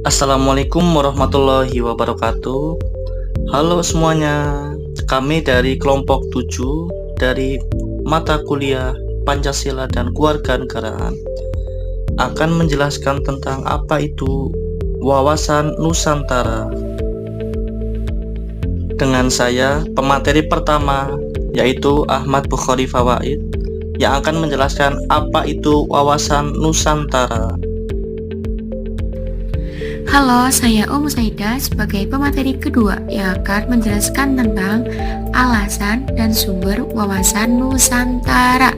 Assalamualaikum warahmatullahi wabarakatuh. Halo semuanya, kami dari kelompok 7 dari mata kuliah Pancasila dan Kewarganegaraan akan menjelaskan tentang apa itu wawasan Nusantara. Dengan saya, pemateri pertama yaitu Ahmad Bukhari Fawaid yang akan menjelaskan apa itu wawasan Nusantara. Halo, saya Saida sebagai pemateri kedua yang akan menjelaskan tentang alasan dan sumber wawasan Nusantara.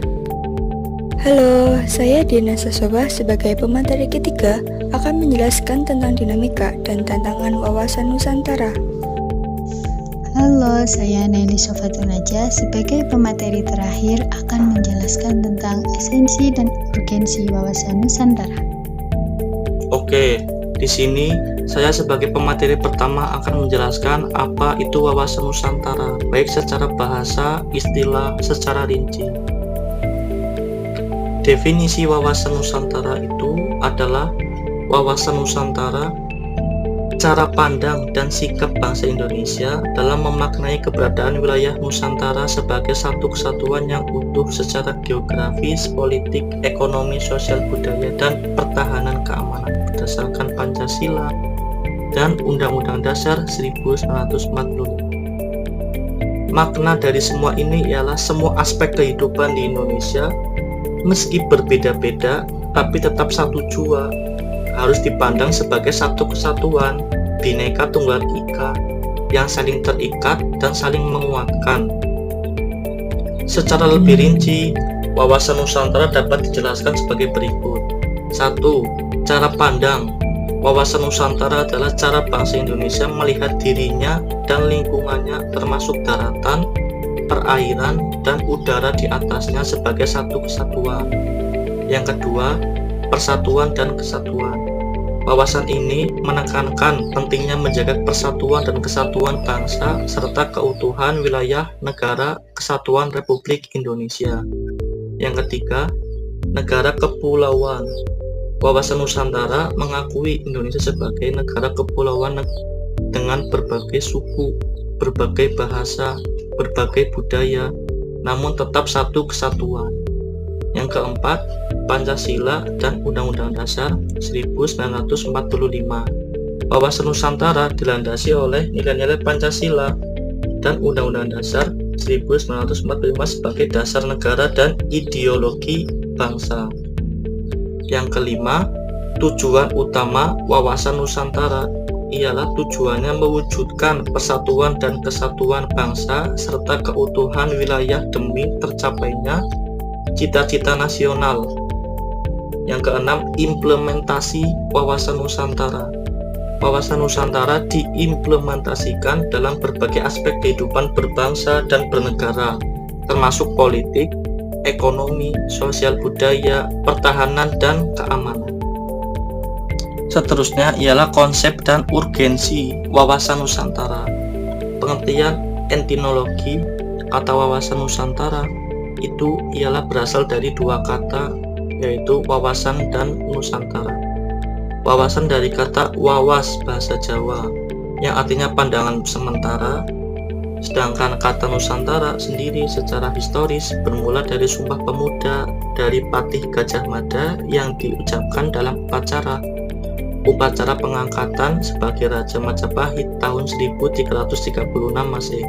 Halo, saya Dina Sasoba sebagai pemateri ketiga akan menjelaskan tentang dinamika dan tantangan wawasan Nusantara. Halo, saya Nelly Sofatul Najah sebagai pemateri terakhir akan menjelaskan tentang esensi dan urgensi wawasan Nusantara. Oke, di sini saya sebagai pemateri pertama akan menjelaskan apa itu wawasan Nusantara, baik secara bahasa, istilah, secara rinci. Definisi wawasan Nusantara itu adalah wawasan Nusantara, cara pandang dan sikap bangsa Indonesia dalam memaknai keberadaan wilayah Nusantara sebagai satu kesatuan yang utuh secara geografis, politik, ekonomi, sosial, budaya, dan pertahanan keamanan berdasarkan Pancasila dan Undang-Undang Dasar 1945. Makna dari semua ini ialah semua aspek kehidupan di Indonesia meski berbeda-beda tapi tetap satu jua, harus dipandang sebagai satu kesatuan, Bhinneka Tunggal Ika, yang saling terikat dan saling menguatkan. Secara lebih rinci, wawasan Nusantara dapat dijelaskan sebagai berikut. 1. Cara pandang. Wawasan Nusantara adalah cara bangsa Indonesia melihat dirinya dan lingkungannya termasuk daratan, perairan, dan udara di atasnya sebagai satu kesatuan. Yang kedua, persatuan dan kesatuan. Wawasan ini menekankan pentingnya menjaga persatuan dan kesatuan bangsa serta keutuhan wilayah negara Kesatuan Republik Indonesia. Yang ketiga, negara kepulauan. Wawasan Nusantara mengakui Indonesia sebagai negara kepulauan dengan berbagai suku, berbagai bahasa, berbagai budaya, namun tetap satu kesatuan. Yang keempat, Pancasila dan Undang-Undang Dasar 1945. Wawasan Nusantara dilandasi oleh nilai-nilai Pancasila dan Undang-Undang Dasar 1945 sebagai dasar negara dan ideologi bangsa. Yang kelima, tujuan utama wawasan Nusantara ialah tujuannya mewujudkan persatuan dan kesatuan bangsa serta keutuhan wilayah demi tercapainya cita-cita nasional. Yang keenam, implementasi wawasan Nusantara. Wawasan Nusantara diimplementasikan dalam berbagai aspek kehidupan berbangsa dan bernegara, termasuk politik, ekonomi, sosial budaya, pertahanan, dan keamanan. Seterusnya ialah konsep dan urgensi wawasan Nusantara. Pengertian etimologi kata wawasan Nusantara itu ialah berasal dari dua kata, yaitu wawasan dan Nusantara. Wawasan dari kata wawas bahasa Jawa yang artinya pandangan sementara, sedangkan kata Nusantara sendiri secara historis bermula dari Sumpah Pemuda dari Patih Gajah Mada yang diucapkan dalam upacara pengangkatan sebagai Raja Majapahit tahun 1336 Masehi.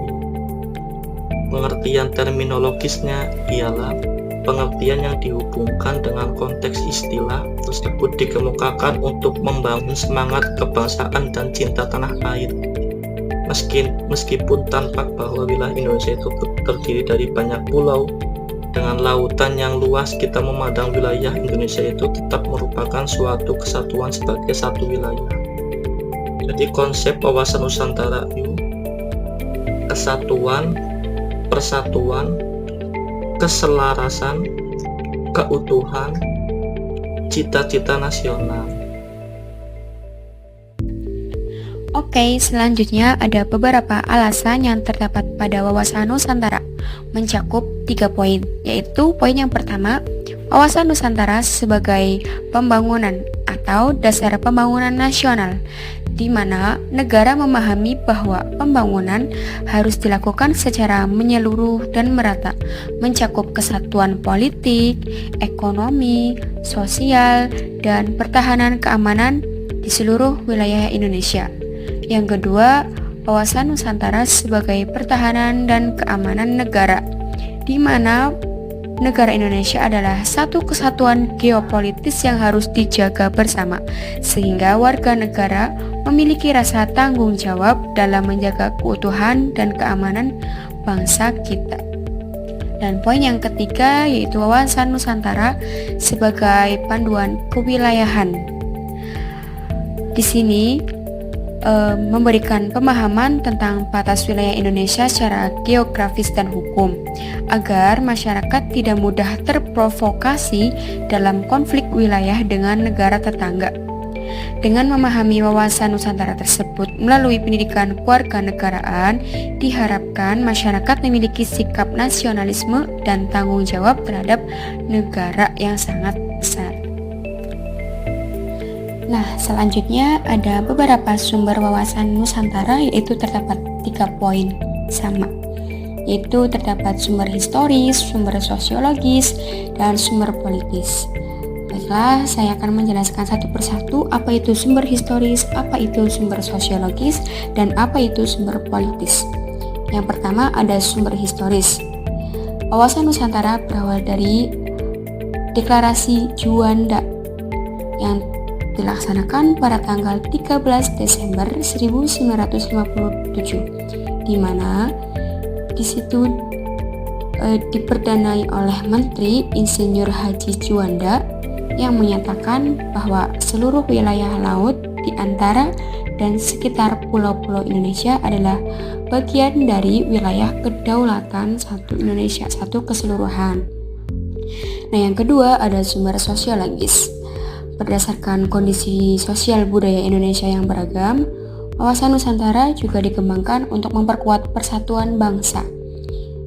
Pengertian terminologisnya ialah pengertian yang dihubungkan dengan konteks istilah tersebut dikemukakan untuk membangun semangat kebangsaan dan cinta tanah air. Meskipun tampak bahwa wilayah Indonesia itu terdiri dari banyak pulau dengan lautan yang luas, kita memandang wilayah Indonesia itu tetap merupakan suatu kesatuan sebagai satu wilayah. Jadi konsep wawasan Nusantara itu kesatuan, persatuan, keselarasan, keutuhan, cita-cita nasional. Oke, selanjutnya ada beberapa alasan yang terdapat pada wawasan Nusantara, mencakup 3 poin, yaitu poin yang pertama, wawasan Nusantara sebagai pembangunan atau dasar pembangunan nasional, di mana negara memahami bahwa pembangunan harus dilakukan secara menyeluruh dan merata, mencakup kesatuan politik, ekonomi, sosial, dan pertahanan keamanan di seluruh wilayah Indonesia. Yang kedua, wawasan Nusantara sebagai pertahanan dan keamanan negara, di mana negara Indonesia adalah satu kesatuan geopolitis yang harus dijaga bersama, sehingga warga negara memiliki rasa tanggung jawab dalam menjaga keutuhan dan keamanan bangsa kita. Dan poin yang ketiga yaitu wawasan Nusantara sebagai panduan kewilayahan. Di sini memberikan pemahaman tentang batas wilayah Indonesia secara geografis dan hukum, agar masyarakat tidak mudah terprovokasi dalam konflik wilayah dengan negara tetangga. Dengan memahami wawasan Nusantara tersebut melalui pendidikan kewarganegaraan, diharapkan masyarakat memiliki sikap nasionalisme dan tanggung jawab terhadap negara yang sangat besar. Nah, selanjutnya ada beberapa sumber wawasan Nusantara, yaitu terdapat 3 poin sama, yaitu terdapat sumber historis, sumber sosiologis, dan sumber politis. Baiklah, saya akan menjelaskan satu persatu apa itu sumber historis, apa itu sumber sosiologis, dan apa itu sumber politis. Yang pertama ada sumber historis. Wawasan Nusantara berawal dari Deklarasi Juanda yang dilaksanakan pada tanggal 13 Desember 1957, di mana di situ diperdanai oleh Menteri Insinyur Haji Juanda yang menyatakan bahwa seluruh wilayah laut di antara dan sekitar pulau-pulau Indonesia adalah bagian dari wilayah kedaulatan satu Indonesia, satu keseluruhan. Nah, yang kedua ada sumber sosiologis. Berdasarkan kondisi sosial budaya Indonesia yang beragam, wawasan Nusantara juga dikembangkan untuk memperkuat persatuan bangsa.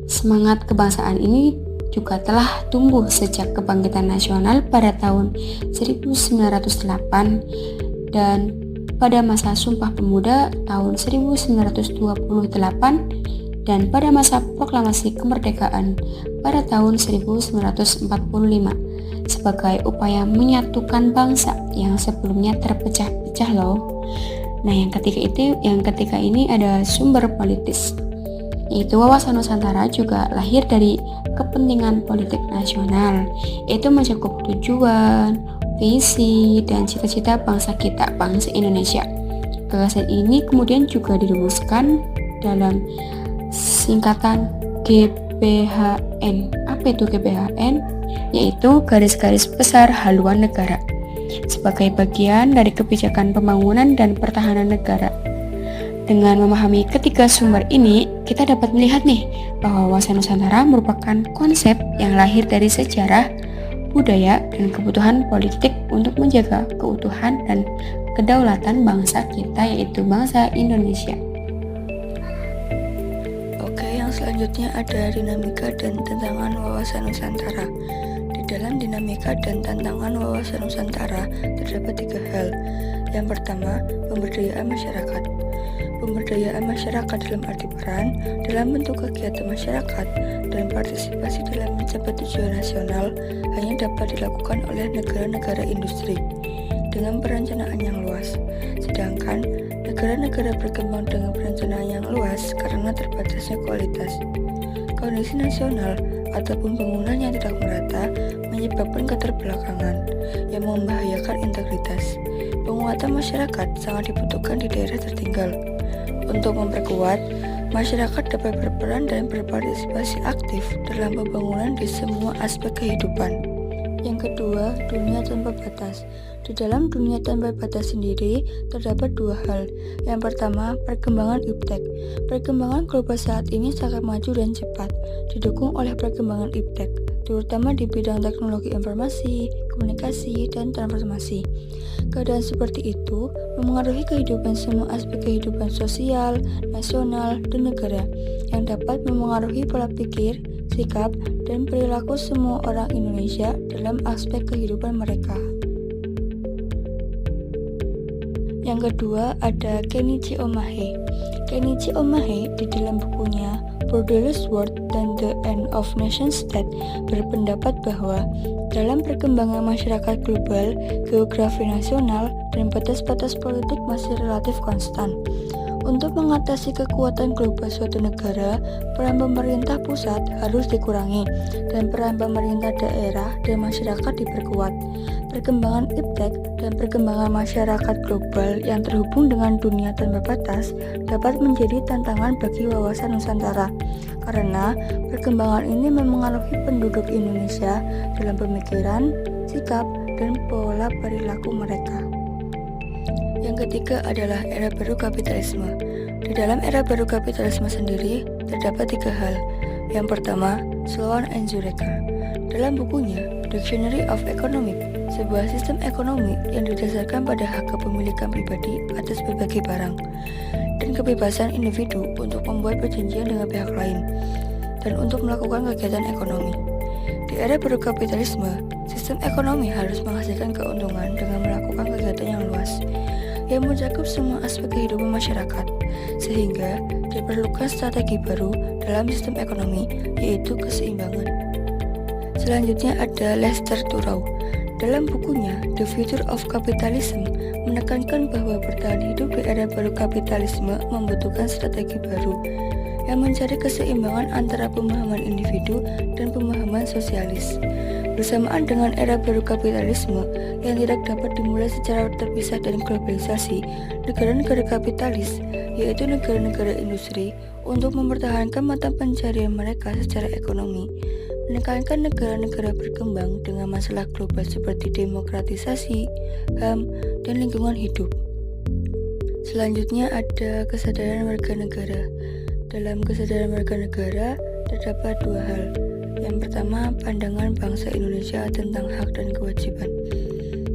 Semangat kebangsaan ini juga telah tumbuh sejak kebangkitan nasional pada tahun 1908 dan pada masa Sumpah Pemuda tahun 1928 dan pada masa Proklamasi Kemerdekaan pada tahun 1945. Sebagai upaya menyatukan bangsa yang sebelumnya terpecah-pecah loh. Nah, yang ketiga ini ada sumber politis, yaitu wawasan Nusantara juga lahir dari kepentingan politik nasional, yaitu mencakup tujuan, visi, dan cita-cita bangsa kita, bangsa Indonesia. Gagasan ini kemudian juga dirumuskan dalam singkatan GBHN. Apa itu GBHN? Yaitu garis-garis besar haluan negara, sebagai bagian dari kebijakan pembangunan dan pertahanan negara. Dengan memahami ketiga sumber ini, kita dapat melihat nih bahwa wawasan Nusantara merupakan konsep yang lahir dari sejarah, budaya, dan kebutuhan politik untuk menjaga keutuhan dan kedaulatan bangsa kita, yaitu bangsa Indonesia. Oke, yang selanjutnya ada dinamika dan tantangan wawasan Nusantara. Di dalam dinamika dan tantangan wawasan Nusantara terdapat 3 hal. Yang pertama, pemberdayaan masyarakat. Pemberdayaan masyarakat dalam arti peran dalam bentuk kegiatan masyarakat dan partisipasi dalam mencapai tujuan nasional hanya dapat dilakukan oleh negara-negara industri dengan perencanaan yang luas. Sedangkan negara-negara berkembang dengan perencanaan yang luas karena terbatasnya kualitas. Kondisi nasional ataupun bangunan yang tidak merata menyebabkan keterbelakangan yang membahayakan integritas. Penguatan masyarakat sangat dibutuhkan di daerah tertinggal. Untuk memperkuat, masyarakat dapat berperan dan berpartisipasi aktif dalam pembangunan di semua aspek kehidupan. Yang kedua, dunia tanpa batas. Di dalam dunia tanpa batas sendiri, terdapat 2 hal. Yang pertama, perkembangan iptek. Perkembangan global saat ini sangat maju dan cepat, didukung oleh perkembangan iptek, terutama di bidang teknologi informasi, komunikasi, dan transformasi. Keadaan seperti itu memengaruhi kehidupan semua aspek kehidupan sosial, nasional, dan negara, yang dapat memengaruhi pola pikir, sikap, dan perilaku semua orang Indonesia dalam aspek kehidupan mereka. Yang kedua ada Kenichi Omae. Kenichi Omae di dalam bukunya Borderless World dan The End of Nation State berpendapat bahwa dalam perkembangan masyarakat global, geografi nasional dan batas-batas politik masih relatif konstan. Untuk mengatasi kekuatan global suatu negara, peran pemerintah pusat harus dikurangi dan peran pemerintah daerah dan masyarakat diperkuat. Perkembangan iptek dan perkembangan masyarakat global yang terhubung dengan dunia tanpa batas dapat menjadi tantangan bagi wawasan Nusantara, karena perkembangan ini memengaruhi penduduk Indonesia dalam pemikiran, sikap, dan pola perilaku mereka. Yang ketiga adalah era baru kapitalisme. Di dalam era baru kapitalisme sendiri, terdapat 3 hal. Yang pertama, Sloan and Zureker. Dalam bukunya, Dictionary of Economic, sebuah sistem ekonomi yang didasarkan pada hak kepemilikan pribadi atas berbagai barang, dan kebebasan individu untuk membuat perjanjian dengan pihak lain, dan untuk melakukan kegiatan ekonomi. Di era baru kapitalisme, sistem ekonomi harus menghasilkan keuntungan dengan melakukan kegiatan yang luas, yang mencakup semua aspek kehidupan masyarakat, sehingga diperlukan strategi baru dalam sistem ekonomi, yaitu keseimbangan. Selanjutnya ada Lester Thurow. Dalam bukunya The Future of Capitalism menekankan bahwa bertahan hidup di era baru kapitalisme membutuhkan strategi baru yang mencari keseimbangan antara pemahaman individu dan pemahaman sosialis. Bersamaan dengan era baru kapitalisme yang tidak dapat dimulai secara terpisah dari globalisasi, negara-negara kapitalis, yaitu negara-negara industri, untuk mempertahankan mata pencarian mereka secara ekonomi, menekankan negara-negara berkembang dengan masalah global seperti demokratisasi, HAM, dan lingkungan hidup. Selanjutnya ada kesadaran warga negara. Dalam kesadaran warga negara terdapat 2 hal. Yang pertama, pandangan bangsa Indonesia tentang hak dan kewajiban.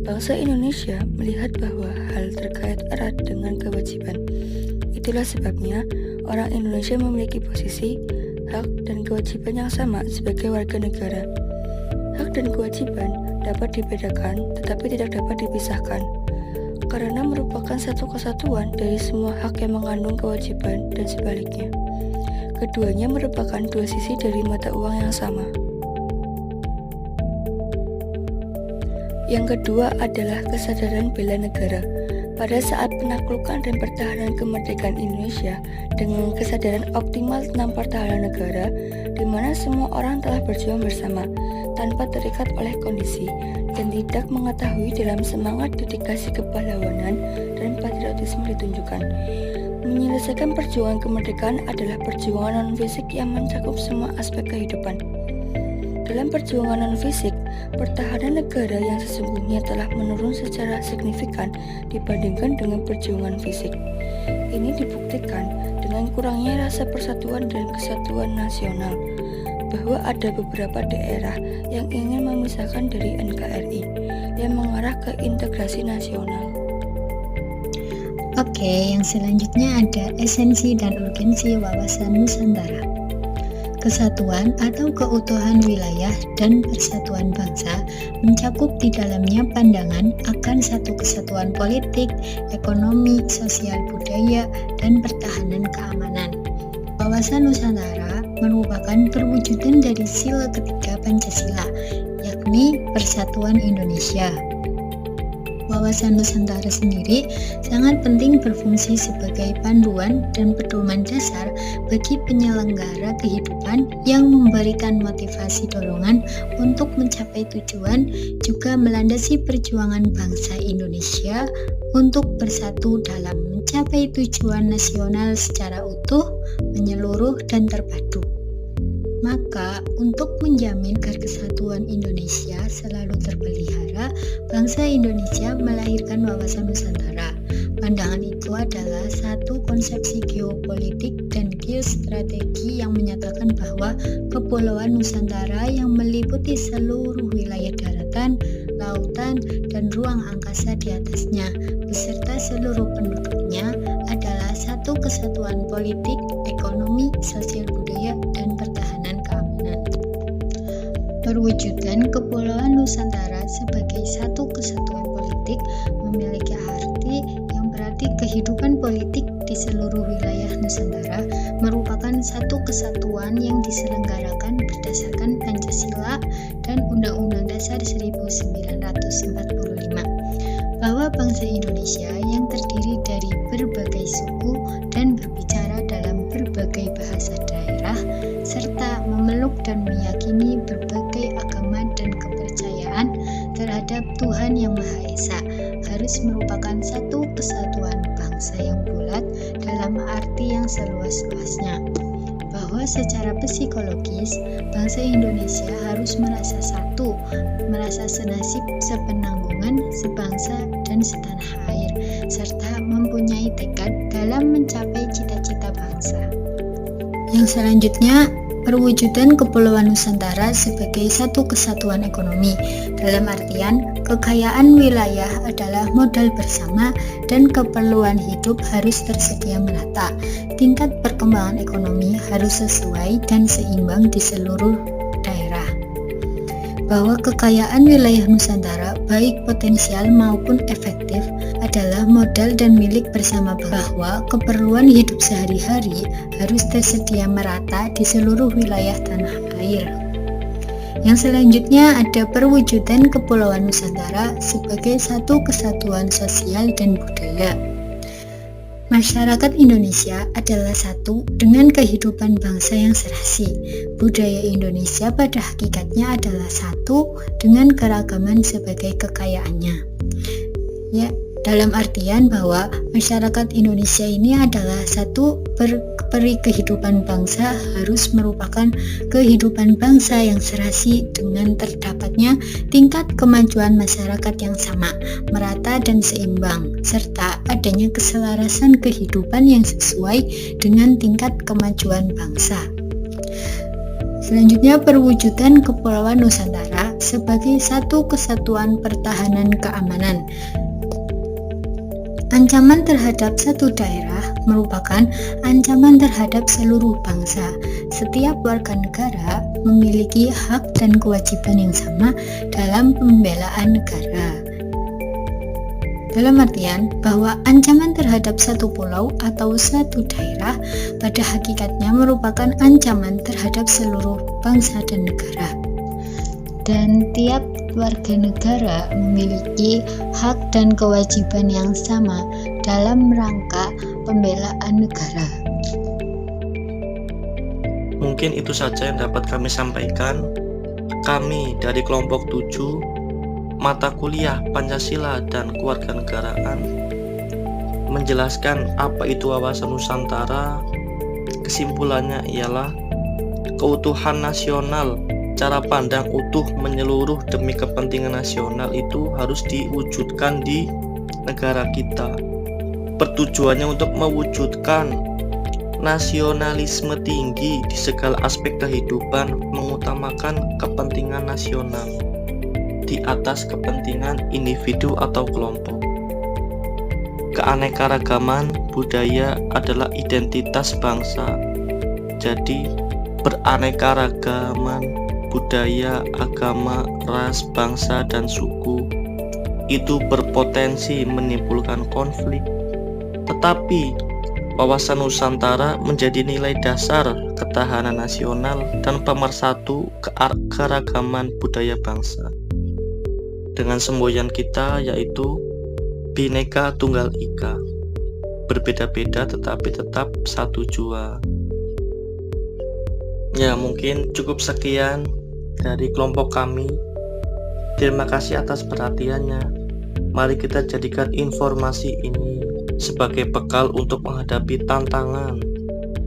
Bangsa Indonesia melihat bahwa hal terkait erat dengan kewajiban. Itulah sebabnya orang Indonesia memiliki posisi, hak, dan kewajiban yang sama sebagai warga negara. Hak dan kewajiban dapat dibedakan tetapi tidak dapat dipisahkan, karena merupakan satu kesatuan dari semua hak yang mengandung kewajiban dan sebaliknya. Keduanya merupakan 2 sisi dari mata uang yang sama. Yang kedua adalah kesadaran bela negara. Pada saat penaklukan dan pertahanan kemerdekaan Indonesia dengan kesadaran optimal tentang pertahanan negara, di mana semua orang telah berjuang bersama tanpa terikat oleh kondisi dan tidak mengetahui dalam semangat dedikasi kepahlawanan dan patriotisme ditunjukkan. Menyelesaikan perjuangan kemerdekaan adalah perjuangan non-fisik yang mencakup semua aspek kehidupan. Dalam perjuangan non-fisik, pertahanan negara yang sesungguhnya telah menurun secara signifikan dibandingkan dengan perjuangan fisik. Ini dibuktikan dengan kurangnya rasa persatuan dan kesatuan nasional, bahwa ada beberapa daerah yang ingin memisahkan dari NKRI, yang mengarah ke integrasi nasional. Oke, yang selanjutnya ada esensi dan urgensi wawasan Nusantara. Kesatuan atau keutuhan wilayah dan persatuan bangsa mencakup di dalamnya pandangan akan satu kesatuan politik, ekonomi, sosial budaya, dan pertahanan keamanan. Wawasan Nusantara merupakan perwujudan dari sila ketiga Pancasila, yakni Persatuan Indonesia. Wawasan Nusantara sendiri sangat penting berfungsi sebagai panduan dan pedoman dasar bagi penyelenggara kehidupan yang memberikan motivasi dorongan untuk mencapai tujuan, juga melandasi perjuangan bangsa Indonesia untuk bersatu dalam mencapai tujuan nasional secara utuh, menyeluruh, dan terpadu. Maka, untuk menjamin agar kesatuan Indonesia selalu terpelihara, bangsa Indonesia melahirkan wawasan Nusantara. Pandangan itu adalah satu konsepsi geopolitik dan geostrategi yang menyatakan bahwa Kepulauan Nusantara yang meliputi seluruh wilayah daratan, lautan, dan ruang angkasa di atasnya, beserta seluruh penduduknya, adalah satu kesatuan politik, ekonomi, sosial budaya, dan pertahanan keamanan. Perwujudan Kepulauan Nusantara sebagai satu kesatuan politik memiliki arti yang berada kehidupan politik di seluruh wilayah Nusantara merupakan satu kesatuan yang diselenggarakan berdasarkan Pancasila dan Undang-Undang Dasar 1945, bahwa bangsa Indonesia yang terdiri dari berbagai suku dan berbicara dalam berbagai bahasa daerah, serta memeluk dan meyakini berbagai agama dan kepercayaan terhadap Tuhan Yang Maha Esa, harus merupakan satu kesatuan bangsa yang bulat dalam arti yang seluas-luasnya, bahwa secara psikologis bangsa Indonesia harus merasa satu, merasa senasib, sepenanggungan, sebangsa dan setanah air, serta mempunyai tekad dalam mencapai cita-cita bangsa. Yang selanjutnya, perwujudan Kepulauan Nusantara sebagai satu kesatuan ekonomi, dalam artian kekayaan wilayah adalah modal bersama dan keperluan hidup harus tersedia merata. Tingkat perkembangan ekonomi harus sesuai dan seimbang di seluruh daerah. Bahwa kekayaan wilayah Nusantara, baik potensial maupun efektif, adalah modal dan milik bersama, bahwa keperluan hidup sehari-hari harus tersedia merata di seluruh wilayah tanah air. Yang selanjutnya ada perwujudan Kepulauan Nusantara sebagai satu kesatuan sosial dan budaya. Masyarakat Indonesia adalah satu dengan kehidupan bangsa yang serasi. Budaya Indonesia pada hakikatnya adalah satu dengan keragaman sebagai kekayaannya. Ya, dalam artian bahwa masyarakat Indonesia ini adalah satu peri kehidupan bangsa harus merupakan kehidupan bangsa yang serasi dengan terdapatnya tingkat kemajuan masyarakat yang sama, merata dan seimbang, serta adanya keselarasan kehidupan yang sesuai dengan tingkat kemajuan bangsa. Selanjutnya, perwujudan Kepulauan Nusantara sebagai satu kesatuan pertahanan keamanan. Ancaman terhadap satu daerah merupakan ancaman terhadap seluruh bangsa. Setiap warga negara memiliki hak dan kewajiban yang sama dalam pembelaan negara. Dalam artian bahwa ancaman terhadap satu pulau atau satu daerah pada hakikatnya merupakan ancaman terhadap seluruh bangsa dan negara. Dan tiap warga negara memiliki hak dan kewajiban yang sama dalam rangka pembelaan negara. Mungkin itu saja yang dapat kami sampaikan. Kami dari kelompok 7 mata kuliah Pancasila dan Kewarganegaraan menjelaskan apa itu wawasan Nusantara. Kesimpulannya ialah keutuhan nasional, cara pandang utuh menyeluruh demi kepentingan nasional itu harus diwujudkan di negara kita. Pertujuannya untuk mewujudkan nasionalisme tinggi di segala aspek kehidupan, mengutamakan kepentingan nasional di atas kepentingan individu atau kelompok. Keanekaragaman budaya adalah identitas bangsa. Jadi, beraneka-ragaman budaya, agama, ras, bangsa, dan suku itu berpotensi menimbulkan konflik. Tetapi wawasan Nusantara menjadi nilai dasar ketahanan nasional dan pemersatu keragaman budaya bangsa. Dengan semboyan kita yaitu Bhinneka Tunggal Ika, berbeda-beda tetapi tetap satu jua. Ya, mungkin cukup sekian dari kelompok kami. Terima kasih atas perhatiannya. Mari kita jadikan informasi ini sebagai bekal untuk menghadapi tantangan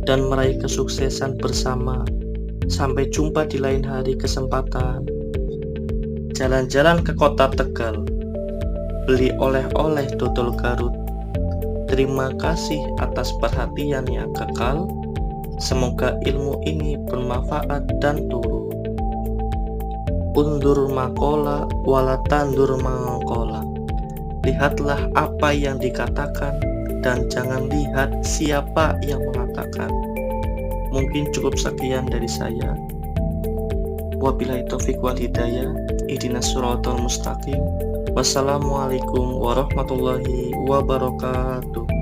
dan meraih kesuksesan bersama. Sampai jumpa di lain hari kesempatan. Jalan-jalan ke kota Tegal, beli oleh-oleh dodol Garut. Terima kasih atas perhatiannya kekal. Semoga ilmu ini bermanfaat dan turun. Undur makola wala tandur mangkola. Lihatlah apa yang dikatakan dan jangan lihat siapa yang mengatakan. Mungkin cukup sekian dari saya. Wabillahi taufiq wal hidayah. Ihdinas siratal mustaqim. Wassalamualaikum warahmatullahi wabarakatuh.